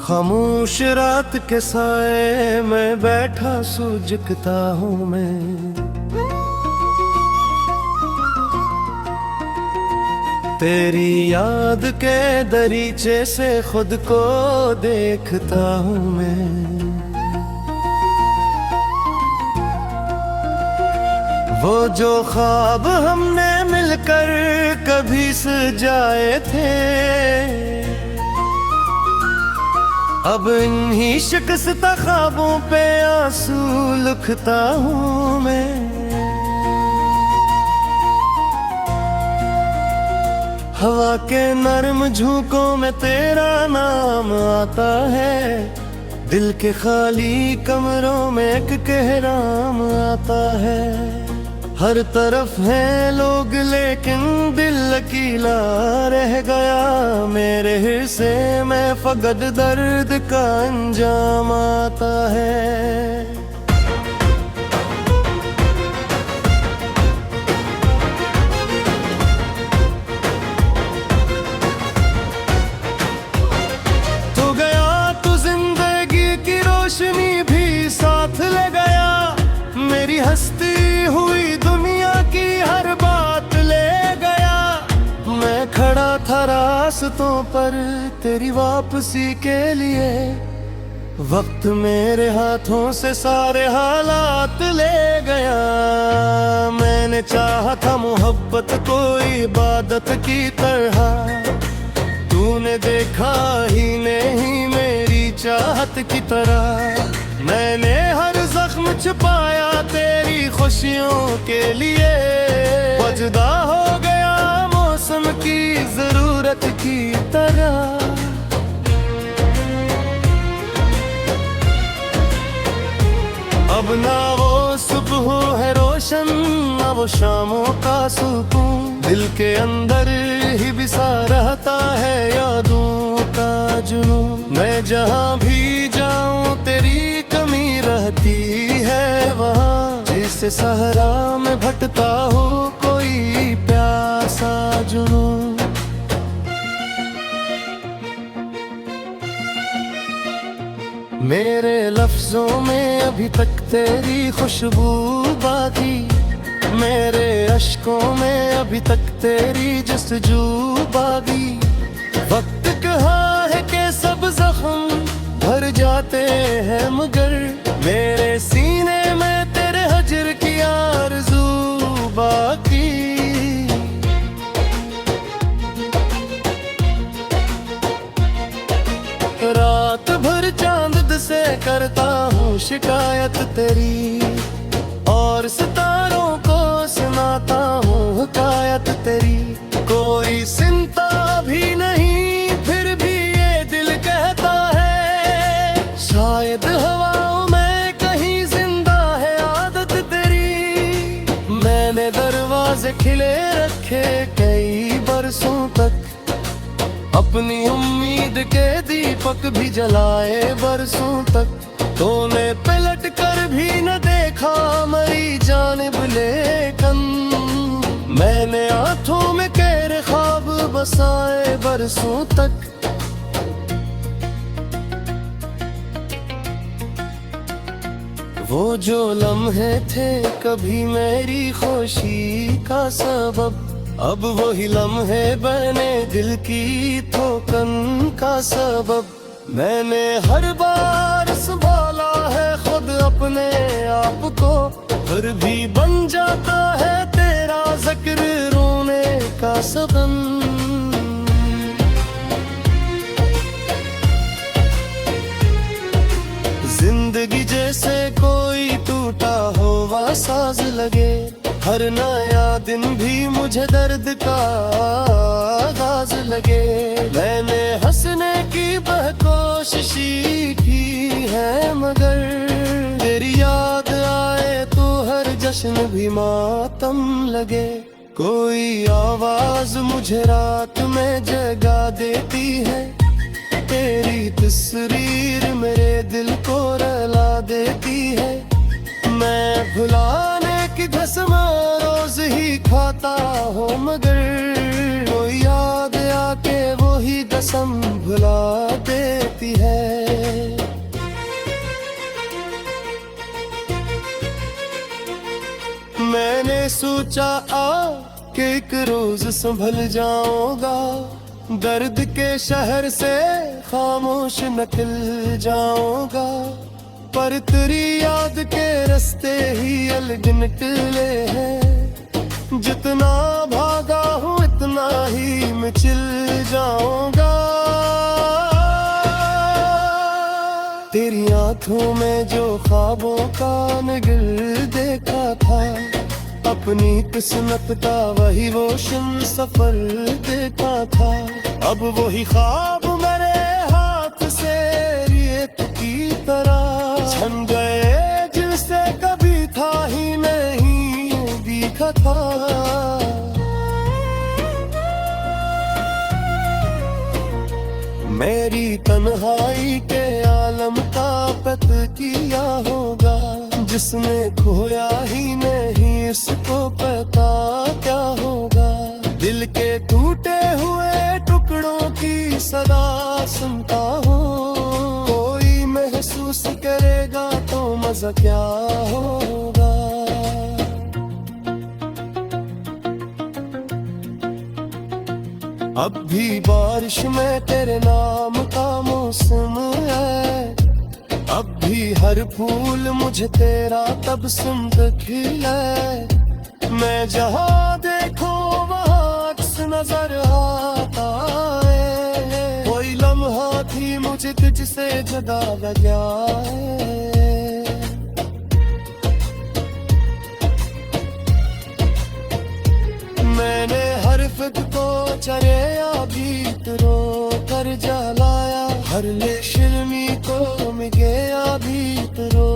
खामोश रात के साए में बैठा सूझता हूँ मैं। तेरी याद के दरीचे से खुद को देखता हूँ मैं। वो जो ख्वाब हमने मिलकर कभी सजाए थे, अब इन्हीं शिकस्ता ख्वाबों पे आंसू लिखता हूँ मैं। हवा के नरम झोंकों में तेरा नाम आता है, दिल के खाली कमरों में एक कहराम आता है। हर तरफ है लोग लेकिन दिल अकेला रह गया, मेरे हिस्से में फकत दर्द का अंजाम आता है। तो गया तो जिंदगी की रोशनी भी साथ ले गया, मेरी हस्ती हुई दुनिया की हर बात ले गया। मैं खड़ा था रास्तों पर तेरी वापसी के लिए, वक्त मेरे हाथों से सारे हालात ले गया। मैंने चाहा था मोहब्बत को इबादत की तरह, तूने देखा ही नहीं मेरी चाहत की तरह। मैंने हर जख्म छुपाया तेरी खुशियों के लिए, बजदा हो गया मौसम की जरूरत की तरह। अब ना वो सुबह है रोशन, ना वो शामों का सुकून, दिल के अंदर ही बिसा रहता है यादों का जुनून। मैं जहाँ भी जाऊँ तेरी कमी रहती है वहाँ, जिसे सहरा में भटता हो कोई प्यासा जुनून। मेरे लफ्जों में अभी तक तेरी खुशबू बाकी, मेरे अश्कों में अभी तक तेरी जस्तजू बागी। वक्त कहा है कि सब जख्म भर जाते हैं, मगर मेरे सीने में तेरे हजर की आरज़ू बाकी। रात भर चांद से करता हूँ शिकायत तेरी, और सितारों को सुनाता हूँ हकायत तेरी। कोई सुनता भी नहीं फिर भी ये दिल कहता है, शायद हवाओं में कहीं जिंदा है आदत तेरी। मैंने दरवाजे खिले रखे कई बरसों तक, अपनी उम्मीद के दीपक भी जलाए बरसों तक। तूने पलट कर भी न देखा मरी जानिब लेकिन, मैंने आंखों में कैर ख्वाब बसाए बरसों तक। वो जो लम्हे थे कभी मेरी खुशी का सबब, अब वही लम्हे बने दिल की ठोकन का सबब। मैंने हर बार संभाला है खुद अपने आप को, फिर भी बन जाता है तेरा जिक्र रोने का सबब। जिंदगी जैसे कोई टूटा हुआ साज लगे, हर नया दिन भी मुझे दर्द का आगाज लगे। मैंने हंसने की कोशिश की है, मगर तेरी याद आए तो हर जश्न भी मातम लगे। कोई आवाज मुझे रात में जगा देती है, तेरी तस्वीर मेरे दिल को रुला देती है। मैं भुलाने की कसम रोज ही खाता हूँ, मगर कोई याद आके वो ही कसम भुला देती है। मैंने सोचा कि एक रोज संभल जाऊंगा, दर्द के शहर से खामोश निकल जाऊंगा, पर तेरी याद के रास्ते ही अलग निकले हैं। जितना भागा हूँ इतना ही मैं चिल जाऊंगा। तेरी आंखों में जो ख्वाबों का निगल देखा था, अपनी किस्मत का वही रोशन सफर देखा था। अब वही ख्वाब मेरे हाथ से रेत की तरह छन गए, जिनसे कभी था ही नहीं दिखा था। मेरी तन्हाई के आलम का पत किया होगा, जिसने खोया ही नहीं इसको पता क्या होगा। दिल के टूटे हुए टुकड़ों की सदा सुनता हूँ, कोई महसूस करेगा तो मजा क्या होगा। अब भी बारिश में तेरे नाम का मौसम है, अब भी हर फूल मुझे तेरा तबस्सुम खिले। मैं जहाँ देखो वहाँ अक्स नजर आता है, कोई लम्हा थी मुझे तुझसे जुदा लगा है। मैंने हर फिक को चरे बीत रो कर जलाया, हर ले शिल्मी को मिगे बीत रो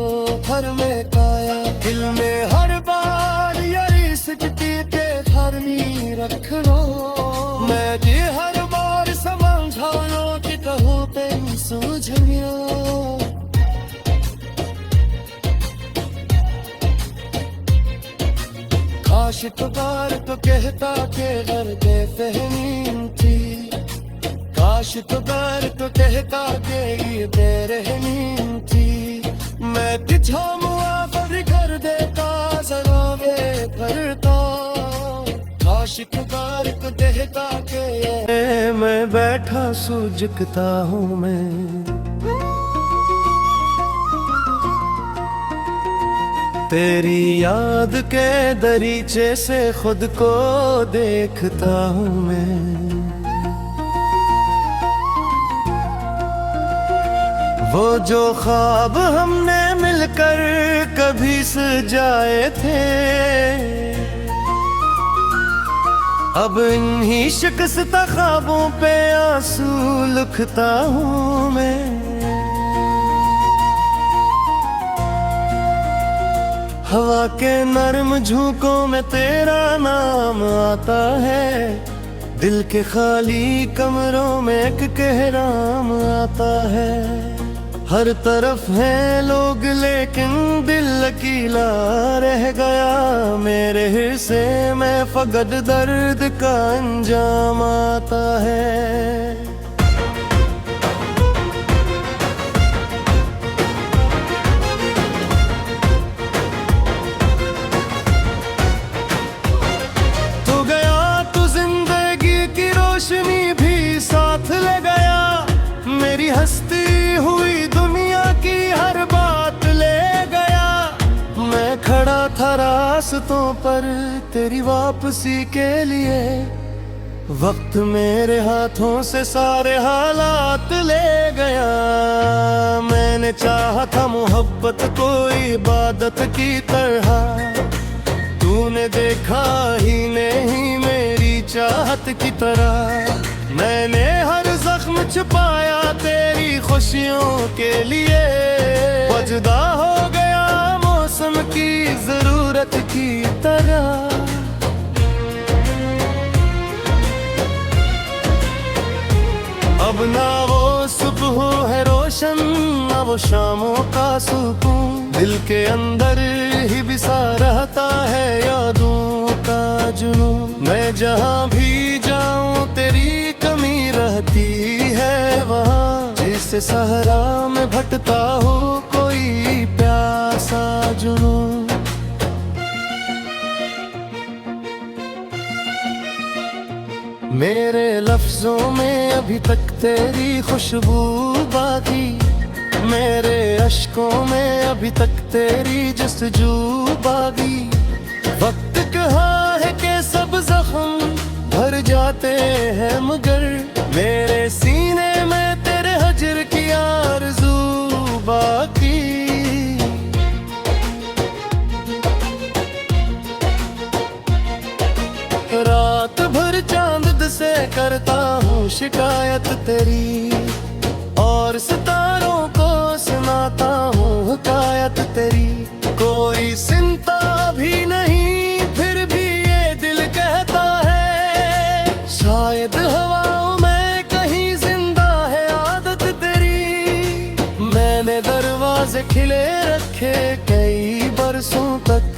हर में काया। दिल में हर बार यही सिकती के धरनी रख लो, मैं ये हर बार समझा लो कि कहूँ पे सूझ गया। काश तो बार तो कहता के घर बेफहमी थी, काश तो बार तो कहता के ये बेरहमी थी। मैं तुझे मुआफ़ कर देता जरा वे करता, काश तो बार तो कहता के मैं बैठा सूझता हूँ मैं। तेरी याद के दरीचे से खुद को देखता हूँ मैं। वो जो ख्वाब हमने मिलकर कभी सजाए थे, अब इन्हीं शिकस्ता ख्वाबों पे आंसू लिखता हूँ मैं। हवा के नर्म झोंकों में तेरा नाम आता है, दिल के खाली कमरों में एक कहराम आता है। हर तरफ हैं लोग लेकिन दिल अकेला रह गया, मेरे हिस्से में फकत दर्द का अंजाम आता है। रोशनी भी साथ ले गया, मेरी हस्ती हुई दुनिया की हर बात ले गया। मैं खड़ा था रास्तों पर तेरी वापसी के लिए, वक्त मेरे हाथों से सारे हालात ले गया। मैंने चाहा था मोहब्बत को इबादत की तरह, तूने देखा ही नहीं मेरी चाहत की तरह। मैंने हर जख्म छुपाया तेरी खुशियों के लिए, वजदा हो गया मौसम की जरूरत की तरह। अब ना वो सुबह है रोशन, ना वो शामों का सुकून, दिल के अंदर ही बिसा रहता है यादों का जुनून। मैं जहाँ भी जाऊँ तेरी कमी रह रहती है वहाँ, जिस सहरा में भटका हो कोई प्यासा जुनून। मेरे लफ्जों में अभी तक तेरी खुशबू बाकी, मेरे अश्कों में अभी तक तेरी जस्तजू बाकी। वक्त कहाँ है कि सब जख्म भर जाते हैं, मगर मेरे सीने में तेरे हजर की आरज़ू बाकी। रात भर चांद से करता हूँ शिकायत तेरी, और सितारों को सुनाता हूँ हकायत तेरी। कोई सुनता भी नहीं फिर भी ये दिल कहता है, शायद हवाओं में कहीं जिंदा है आदत तेरी। मैंने दरवाजे खिले रखे कई बरसों तक,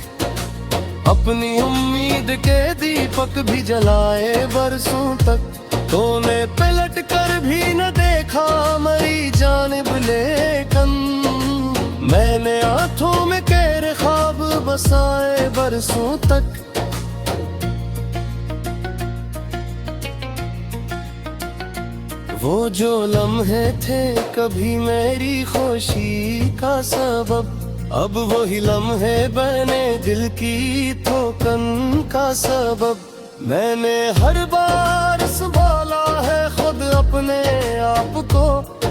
अपनी उम्मीद के दीपक भी जलाए बरसों तक। तूने पलट कर भी न देखा मरी जानिब लेकिन, मैंने आंखों में तेरे ख्वाब बसाए बरसों तक। वो जो लम्हे थे कभी मेरी खुशी का सबब, अब वही लम्हे बने दिल की ठोकन का सबब। मैंने हर बार संभाला है खुद अपने आप को,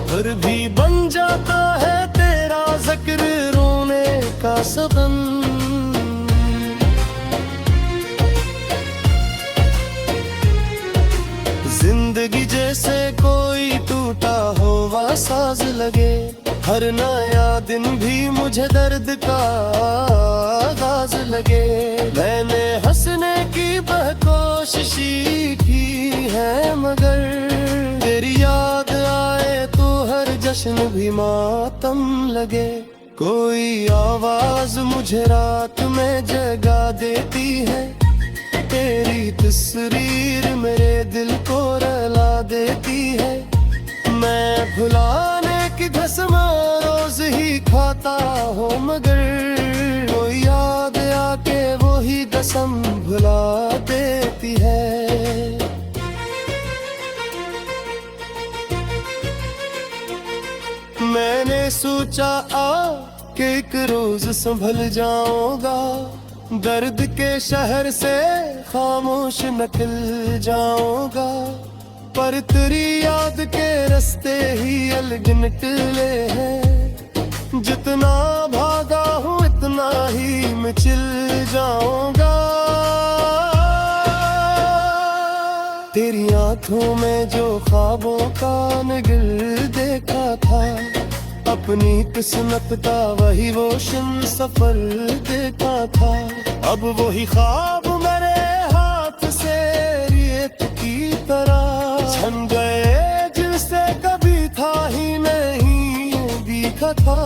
फिर भी बन जाता है तेरा जिक्र रोने का सबब। जिंदगी जैसे कोई टूटा हुआ साज लगे, हर नया दिन भी मुझे दर्द का आगाज लगे। मैंने हंसने की कोशिश की है, मगर तेरी याद आए तो हर जश्न भी मातम लगे। कोई आवाज मुझे रात में जगा देती है, तेरी तस्वीर मेरे दिल को रुला देती है। मैं भुलाने की कसम रोज ही खाता हूँ, मगर वो याद आके वो ही कसम भुला देती है। मैंने सोचा कि एक रोज संभल जाऊंगा, दर्द के शहर से खामोश निकल जाऊंगा। पर तेरी याद के रास्ते ही अलग निकले हैं, जितना भागा हूँ इतना ही मैं चिल जाऊंगा। तेरी आंखों में जो ख्वाबों का निगल देखा था, अपनी किस्मत का वही रोशन सफर देखा था। अब वही ख्वाब मेरे हाथ से रेत की तरह छन गए, जिनसे कभी था ही नहीं दिखा था।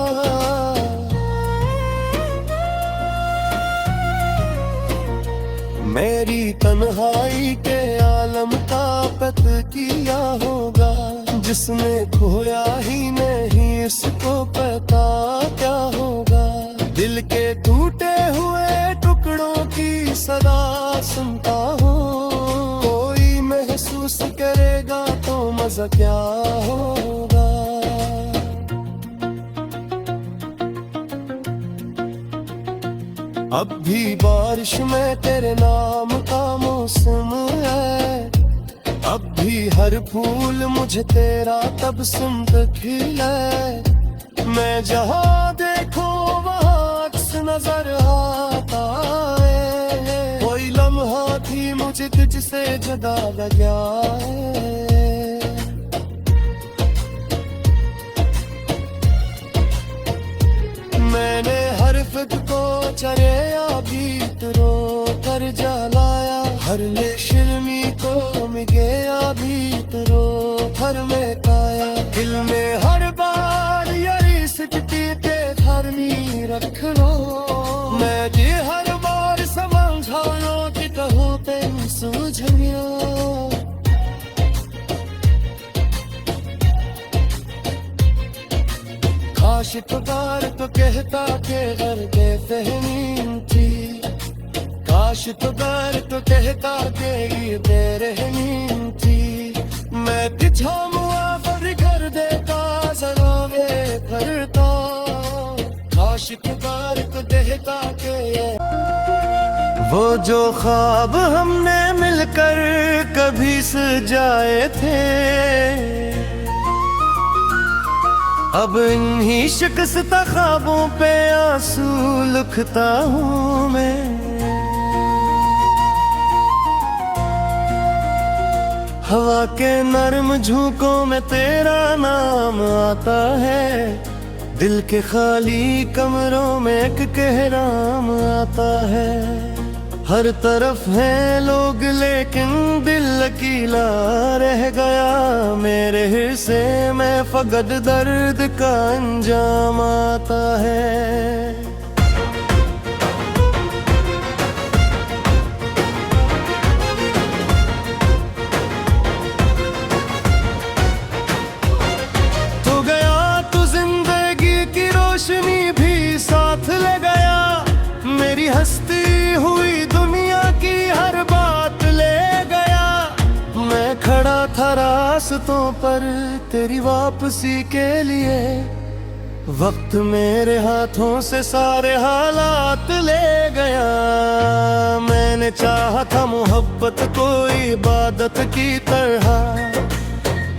मेरी तन्हाई के आलम का पत किया होगा, जिसने खोया ही नहीं इसको पता क्या होगा। दिल के टूटे हुए टुकड़ों की सदा सुनता हूँ, कोई महसूस करेगा तो मजा क्या होगा। अब भी बारिश में तेरे नाम का मौसम है, अब भी हर फूल मुझे तेरा तबस्सुम खिला। मैं जहाँ देखो वहाँ अक्स नजर आता है, कोई लम्हा भी मुझे तुझसे जुदा लगा है। मैंने हर फिक्र को चरे बीत रो कर जलाया, हर शिल्मी को मिगे बीत रो हर में काया। दिल में हर बार यारी सिकती के धरनी रख लो, मैं जी हर बार समझायो कि कहूँ तेन समझ गया। काश तो बार तो कहता के घर के फहमीन थी, काश तो बार तो कहता के ये बेरहमीन थी। मैं तिछा मुआवज कर देता जरा वे करता, काश तो बार तो कहता के ये। वो जो ख्वाब हमने मिलकर कभी सजाए थे, अब इन्हीं शिकस्ता ख्वाबों पे आंसू लिखता हूँ मैं। हवा के नर्म झोंकों में तेरा नाम आता है, दिल के खाली कमरों में एक कहराम आता है। हर तरफ है लोग लेकिन दिल अकेला रह गया, मेरे हिस्से में फकत दर्द का अंजाम आता है। तो गया तू जिंदगी की रोशनी भी साथ ले गया, मेरी हस्ती हुई दुनिया की हर बात ले गया। मैं खड़ा था रास्तों पर तेरी वापसी के लिए, वक्त मेरे हाथों से सारे हालात ले गया। मैंने चाहा था मोहब्बत को इबादत की तरह,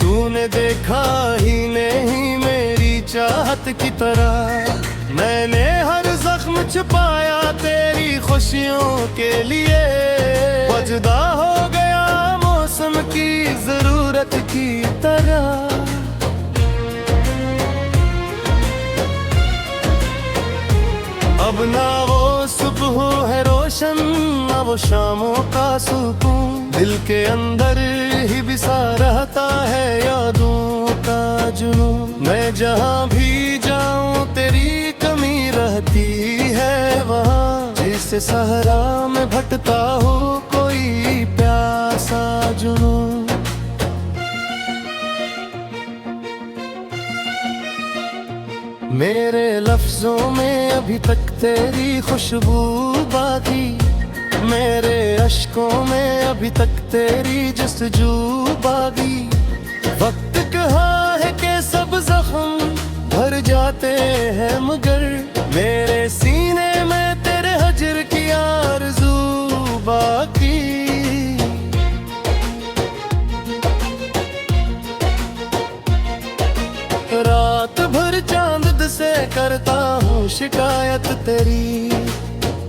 तूने देखा ही नहीं मेरी चाहत की तरह। मैंने हर जख्म छुपाया तेरी खुशियों के लिए, बजदा हो गया मौसम की जरूरत की तरह। अब ना वो सुबह है रोशन, ना वो शामों का सुकून, दिल के अंदर ही बिसा रहता है यादों का जुनून। मैं जहाँ भी जाऊँ तेरी कमी रहती है वहाँ, जिसे सहरा में भटता हो कोई प्यासा जुनून। मेरे लफ्जों में अभी तक तेरी खुशबू बाकी, मेरे अश्कों में अभी तक तेरी जस्तजू बागी। वक्त कहा है कि सब जख्म भर जाते हैं मगर मेरे सीने में तेरे हजर की आरज़ू बाकी। रात भर चांद से करता हूँ शिकायत तेरी,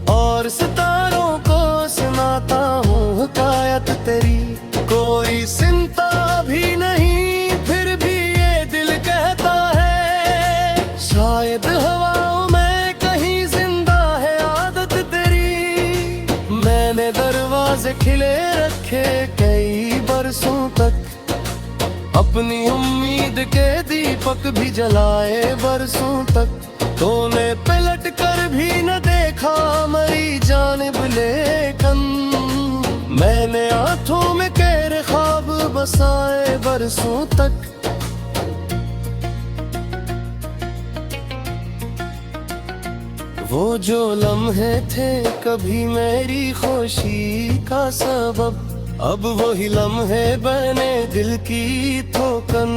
और सितारों को सुनाता हूँ हकायत तेरी। कोई सुनता भी नहीं फिर भी ये दिल कहता है, शायद हवाओं में कहीं जिंदा है आदत तेरी। मैंने दरवाजे खिले रखे कई बरसों तक, अपनी उम्मीद के दीपक भी जलाए बरसों तक। तूने पलट कर भी न देखा मरी जानिब लेकिन, मैंने आंखों में कैर ख्वाब बसाए बरसों तक। वो जो लम्हे थे कभी मेरी खुशी का सबब, अब वही लम्हे बने दिल की ठोकन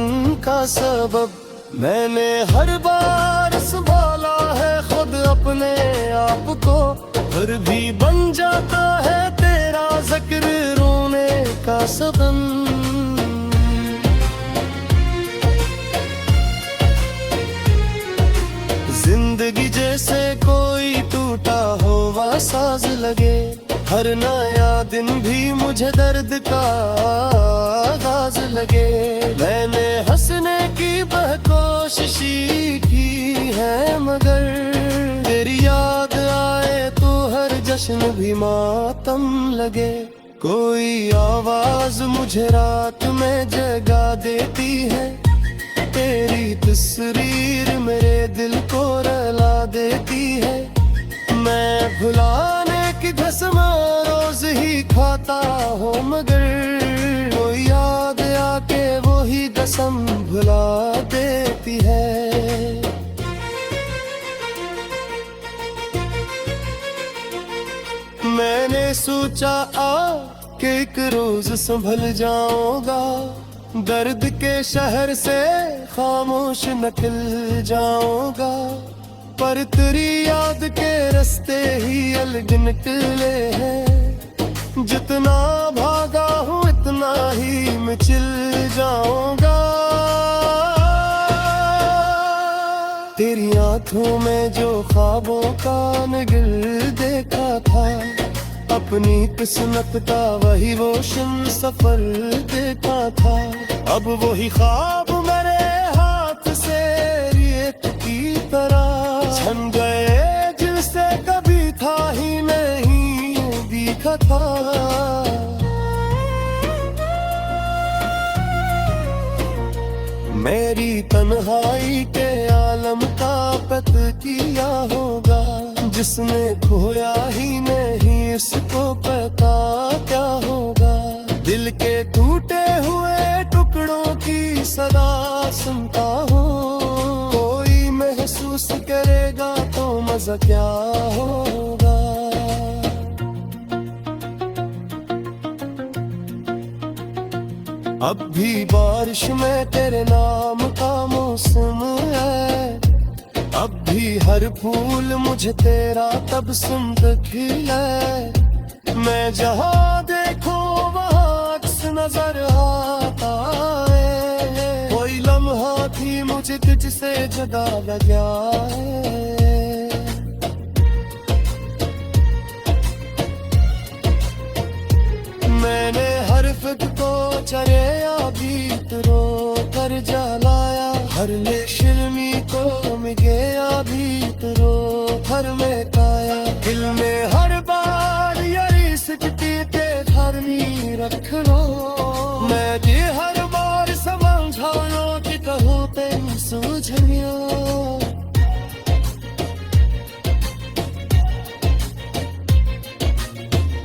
का सबब। मैंने हर बार संभाला है खुद अपने आप को, फिर भी बन जाता है तेरा जिक्र रोने का सबब। जिंदगी जैसे कोई टूटा हुआ साज लगे, हर नया दिन भी मुझे दर्द का आगाज लगे। मैंने हंसने की कोशिश की है मगर तेरी याद आए तो हर जश्न भी मातम लगे। कोई आवाज मुझे रात में जगा देती है, तेरी तस्वीर मेरे दिल को रुला देती है। मैं भुलाने की कसम रोज ही खाता हूँ मगर कोई याद आके वो ही कसम भुला देती है। सोचा कि एक रोज संभल जाऊंगा, दर्द के शहर से खामोश निकल जाऊंगा। पर तेरी याद के रास्ते ही अलग निकले हैं, जितना भागा हूँ इतना ही मैं चिल जाऊंगा। तेरी आंखों में जो ख्वाबों का नगर देखा था, अपनी किस्मत का वही रोशन सफर देखा था। अब वही ख्वाब मेरे हाथ से रेत की तरह छन गए, जिनसे कभी था ही नहीं दिखा था। मेरी तन्हाई के आलम का पत किया होगा, जिसने खोया ही नहीं इसको पता क्या होगा। दिल के टूटे हुए टुकड़ों की सदा सुनता हूँ, कोई महसूस करेगा तो मजा क्या होगा। अब भी बारिश में तेरे नाम का मौसम है, अब भी हर फूल मुझे तेरा तब सुंद खिले। मैं जहाँ देखूं वहाँ अक्स नजर आता है, कोई लम्हा भी मुझे तुझसे जुदा लगा है। मैंने हर फिक्र को चरे बीत रो कर जलाया, हर शिल्मी को मिगे बीत रो हर में काया। दिल में हर बार यही सिकती के धरनी रख लो, मैं ये हर बार समझाओ कि कहूँ तेन सूझनिया।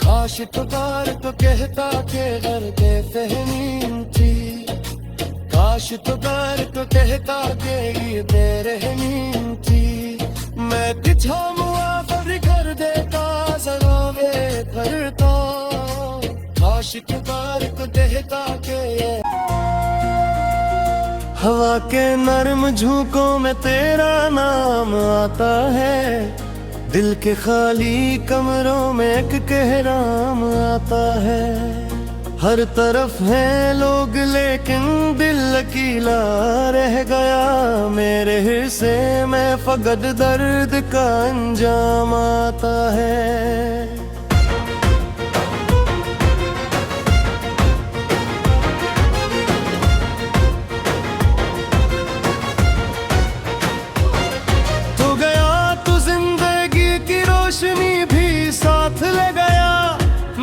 काश पुकार तो कहता के घर के फहमी थी, काश पुकार तो कहता के ये बेरहमी थी। मैं पीछा मुआफ़ कर देता जरा वे करता, काश पुकार तो कहता के ये। हवा के नर्म झोंकों में तेरा नाम आता है, दिल के खाली कमरों में एक कहराम आता है। हर तरफ हैं लोग लेकिन दिल अकेला रह गया, मेरे हिस्से में फकत दर्द का अंजाम आता है। तो गया तो जिंदगी की रोशनी भी साथ ले गया,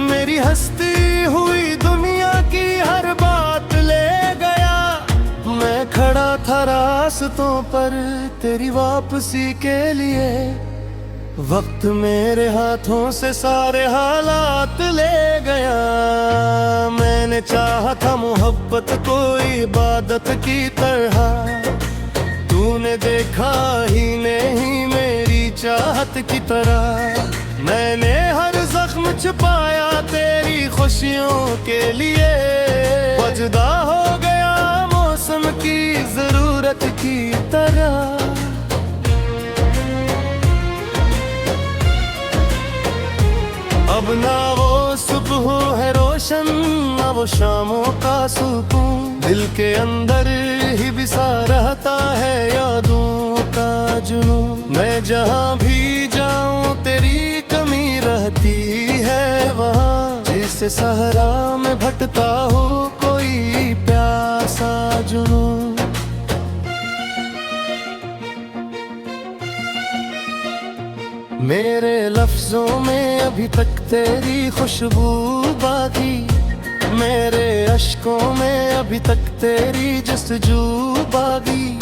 मेरी हस्ती हुई दुनिया की हर बात ले गया। मैं खड़ा था रास्तों पर तेरी वापसी के लिए, वक्त मेरे हाथों से सारे हालात ले गया। मैंने चाहा था मोहब्बत को इबादत की तरह, तूने देखा ही नहीं मेरी चाहत की तरह। मैंने हर जख्म छुपाया तेरी खुशियों के लिए, वजदा हो गया मौसम की जरूरत की तरह। अब ना वो सुबह है रोशन, ना वो शामों का सुकून, दिल के अंदर ही बिसा रहता है यादों का जुनून। मैं जहाँ भी जाऊँ तेरी कमी रहती है वहाँ, जैसे सहरा में भटका हो कोई प्यासा जुनून। मेरे लफ्जों में अभी तक तेरी खुशबू बाकी, मेरे अश्कों में अभी तक तेरी जस्तजू बाकी।